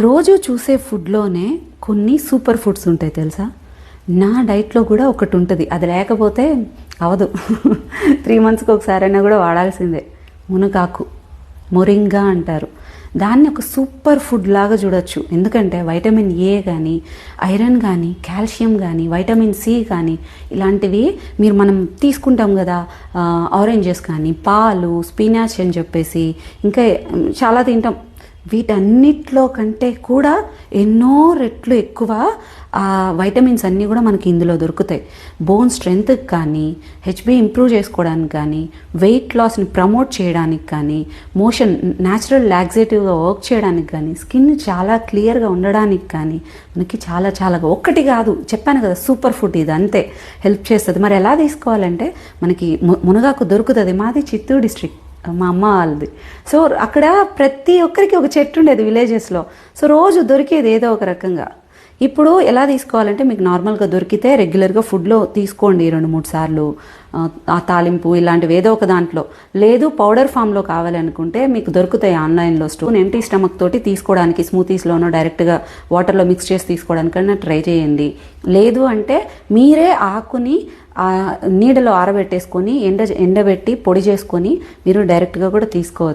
రోజు చూసే ఫుడ్లోనే కొన్ని సూపర్ ఫుడ్స్ ఉంటాయి తెలుసా. నా డైట్లో కూడా ఒకటి ఉంటుంది, అది లేకపోతే అవదు. 3 monthsకి ఒకసారైనా కూడా వాడాల్సిందే. మునగాకు, మొరింగా అంటారు. దాన్ని ఒక సూపర్ ఫుడ్ లాగా చూడొచ్చు. ఎందుకంటే వైటమిన్ ఏ కానీ, ఐరన్ కానీ, కాల్షియం కానీ, వైటమిన్ సి కానీ ఇలాంటివి మనం తీసుకుంటాం కదా. ఆరెంజెస్ కానీ, పాలు, స్పినాచ్ అని చెప్పేసి ఇంకా చాలా తింటాం. వీటన్నిటిలో కంటే కూడా ఎన్నో రెట్లు ఎక్కువ వైటమిన్స్ అన్నీ కూడా మనకి ఇందులో దొరుకుతాయి. బోన్ స్ట్రెంగ్త్కి కానీ, హెచ్బి ఇంప్రూవ్ చేసుకోవడానికి కానీ, వెయిట్ లాస్ని ప్రమోట్ చేయడానికి కానీ, మోషన్ న్యాచురల్ లాక్సేటివ్గా వర్క్ చేయడానికి కానీ, స్కిన్ చాలా క్లియర్గా ఉండడానికి కానీ మనకి చాలా చాలా ఒక్కటి కాదు, చెప్పాను కదా సూపర్ ఫుడ్ ఇది, అంతే హెల్ప్ చేస్తుంది. మరి ఎలా తీసుకోవాలంటే మనకి మునగాకు దొరుకుతుంది. మాది చిత్తూరు డిస్ట్రిక్ట్, మా అమ్మ వాళ్ళది. సో అక్కడ ప్రతి ఒక్కరికి ఒక చెట్టు ఉండేది విలేజెస్లో. సో రోజు దొరికేది ఏదో ఒక రకంగా. ఇప్పుడు ఎలా తీసుకోవాలంటే మీకు నార్మల్గా దొరికితే రెగ్యులర్గా ఫుడ్లో తీసుకోండి 2-3 సార్లు. ఆ తాలింపు ఇలాంటివి ఏదో ఒక దాంట్లో. లేదు పౌడర్ ఫామ్లో కావాలి అనుకుంటే మీకు దొరుకుతాయి ఆన్లైన్లో. ఎంటీ స్టమక్ తోటి తీసుకోవడానికి స్మూతీస్లోనో డైరెక్ట్గా వాటర్లో మిక్స్ చేసి తీసుకోవడానికన్నా ట్రై చేయండి. లేదు అంటే మీరే ఆకుని నీడలో ఆరబెట్టేసుకొని ఎండబెట్టి పొడి చేసుకొని మీరు డైరెక్ట్గా కూడా తీసుకోవచ్చు.